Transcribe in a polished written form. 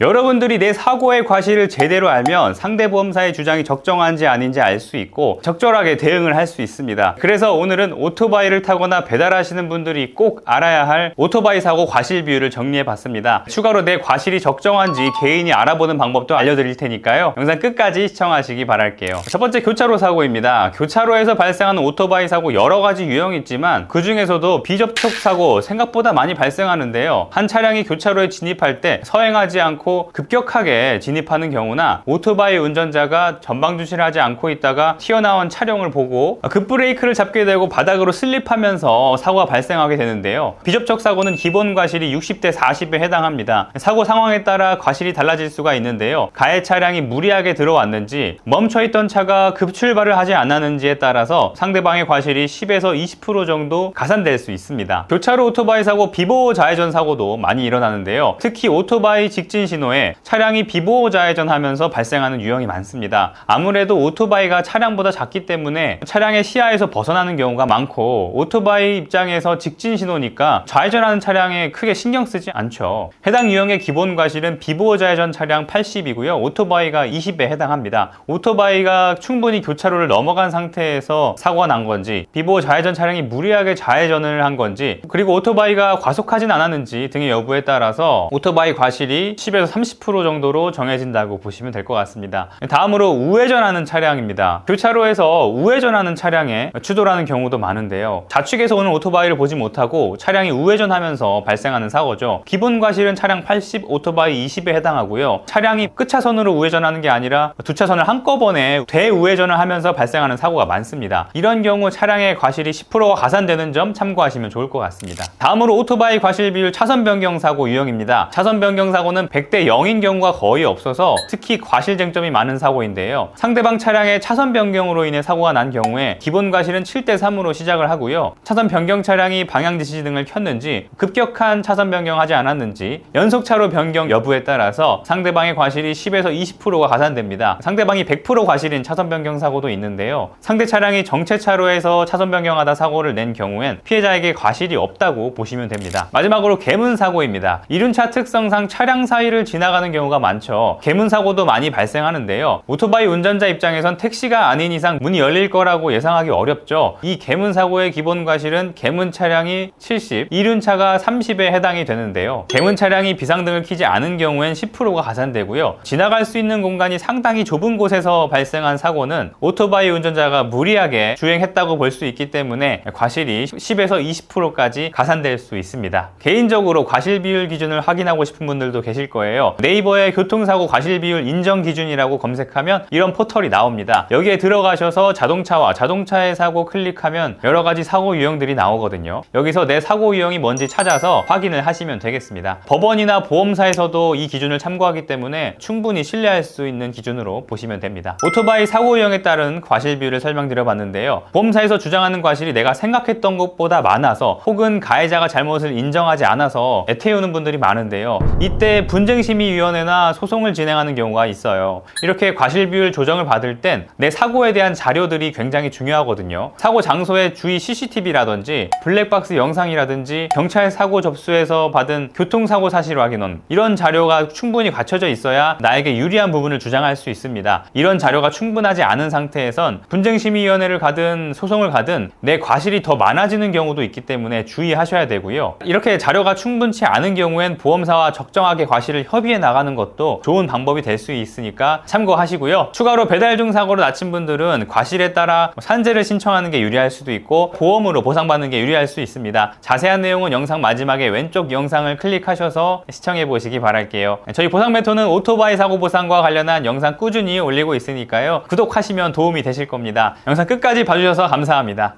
여러분들이 내 사고의 과실을 제대로 알면 상대 보험사의 주장이 적정한지 아닌지 알 수 있고 적절하게 대응을 할 수 있습니다. 그래서 오늘은 오토바이를 타거나 배달하시는 분들이 꼭 알아야 할 오토바이 사고 과실 비율을 정리해 봤습니다. 추가로 내 과실이 적정한지 개인이 알아보는 방법도 알려드릴 테니까요. 영상 끝까지 시청하시기 바랄게요. 첫 번째, 교차로 사고입니다. 교차로에서 발생하는 오토바이 사고 여러 가지 유형이 있지만 그 중에서도 비접촉 사고 생각보다 많이 발생하는데요. 한 차량이 교차로에 진입할 때 서행하지 않고 급격하게 진입하는 경우나 오토바이 운전자가 전방 주시를 하지 않고 있다가 튀어나온 차량을 보고 급브레이크를 잡게 되고 바닥으로 슬립하면서 사고가 발생하게 되는데요. 비접촉 사고는 기본 과실이 60대 40에 해당합니다. 사고 상황에 따라 과실이 달라질 수가 있는데요. 가해 차량이 무리하게 들어왔는지 멈춰있던 차가 급출발을 하지 않았는지에 따라서 상대방의 과실이 10에서 20% 정도 가산될 수 있습니다. 교차로 오토바이 사고 비보호 좌회전 사고도 많이 일어나는데요. 특히 오토바이 직진 신호에 차량이 비보호 좌회전 하면서 발생하는 유형이 많습니다. 아무래도 오토바이가 차량보다 작기 때문에 차량의 시야에서 벗어나는 경우가 많고 오토바이 입장에서 직진 신호니까 좌회전하는 차량에 크게 신경 쓰지 않죠. 해당 유형의 기본 과실은 비보호 좌회전 차량 80이고요. 오토바이가 20에 해당합니다. 오토바이가 충분히 교차로를 넘어간 상태에서 사고가 난 건지, 비보호 좌회전 차량이 무리하게 좌회전을 한 건지, 그리고 오토바이가 과속하진 않았는지 등의 여부에 따라서 오토바이 과실이 10에서 30% 정도로 정해진다고 보시면 될 것 같습니다. 다음으로 우회전하는 차량입니다. 교차로에서 우회전하는 차량에 추돌하는 경우도 많은데요. 좌측에서 오는 오토바이를 보지 못하고 차량이 우회전하면서 발생하는 사고죠. 기본 과실은 차량 80, 오토바이 20에 해당하고요. 차량이 끝차선으로 우회전하는 게 아니라 두 차선을 한꺼번에 대우회전을 하면서 발생하는 사고가 많습니다. 이런 경우 차량의 과실이 10%가 가산되는 점 참고하시면 좋을 것 같습니다. 다음으로 오토바이 과실 비율 차선 변경 사고 유형입니다. 차선 변경 사고는 100대 0인 경우가 거의 없어서 특히 과실 쟁점이 많은 사고인데요. 상대방 차량의 차선 변경으로 인해 사고가 난 경우에 기본 과실은 7대 3으로 시작을 하고요. 차선 변경 차량이 방향 지시 등을 켰는지, 급격한 차선 변경하지 않았는지, 연속차로 변경 여부에 따라서 상대방의 과실이 10에서 20%가 가산됩니다. 상대방이 100% 과실인 차선 변경 사고도 있는데요. 상대 차량이 정체차로에서 차선 변경하다 사고를 낸 경우엔 피해자에게 과실이 없다고 보시면 됩니다. 마지막으로 개문 사고입니다. 이륜차 특성상 차량 사이를 지나가는 경우가 많죠. 개문 사고도 많이 발생하는데요. 오토바이 운전자 입장에선 택시가 아닌 이상 문이 열릴 거라고 예상하기 어렵죠. 이 개문 사고의 기본 과실은 개문 차량이 70, 이륜차가 30에 해당이 되는데요. 개문 차량이 비상등을 켜지 않은 경우엔 10%가 가산되고요. 지나갈 수 있는 공간이 상당히 좁은 곳에서 발생한 사고는 오토바이 운전자가 무리하게 주행했다고 볼 수 있기 때문에 과실이 10에서 20%까지 가산될 수 있습니다. 개인적으로 과실 비율 기준을 확인하고 싶은 분들도 계실 거예요. 네이버에 교통사고 과실 비율 인정 기준이라고 검색하면 이런 포털이 나옵니다. 여기에 들어가셔서 자동차와 자동차의 사고 클릭하면 여러 가지 사고 유형들이 나오거든요. 여기서 내 사고 유형이 뭔지 찾아서 확인을 하시면 되겠습니다. 법원이나 보험사에서도 이 기준을 참고하기 때문에 충분히 신뢰할 수 있는 기준으로 보시면 됩니다. 오토바이 사고 유형에 따른 과실 비율을 설명드려 봤는데요. 보험사에서 주장하는 과실이 내가 생각했던 것보다 많아서 혹은 가해자가 잘못을 인정하지 않아서 애태우는 분들이 많은데요. 이때 분쟁심의위원회나 소송을 진행하는 경우가 있어요. 이렇게 과실 비율 조정을 받을 땐 내 사고에 대한 자료들이 굉장히 중요하거든요. 사고 장소의 주의 CCTV라든지 블랙박스 영상이라든지 경찰 사고 접수에서 받은 교통사고 사실 확인원, 이런 자료가 충분히 갖춰져 있어야 나에게 유리한 부분을 주장할 수 있습니다. 이런 자료가 충분하지 않은 상태에선 분쟁심의위원회를 가든 소송을 가든 내 과실이 더 많아지는 경우도 있기 때문에 주의하셔야 되고요. 이렇게 자료가 충분치 않은 경우엔 보험사와 적정하게 과실을 협의해 나가는 것도 좋은 방법이 될 수 있으니까 참고하시고요. 추가로 배달 중 사고로 다친 분들은 과실에 따라 산재를 신청하는 게 유리할 수도 있고 보험으로 보상받는 게 유리할 수 있습니다. 자세한 내용은 영상 마지막에 왼쪽 영상을 클릭하셔서 시청해 보시기 바랄게요. 저희 보상메토는 오토바이 사고 보상과 관련한 영상 꾸준히 올리고 있으니까요. 구독하시면 도움이 되실 겁니다. 영상 끝까지 봐주셔서 감사합니다.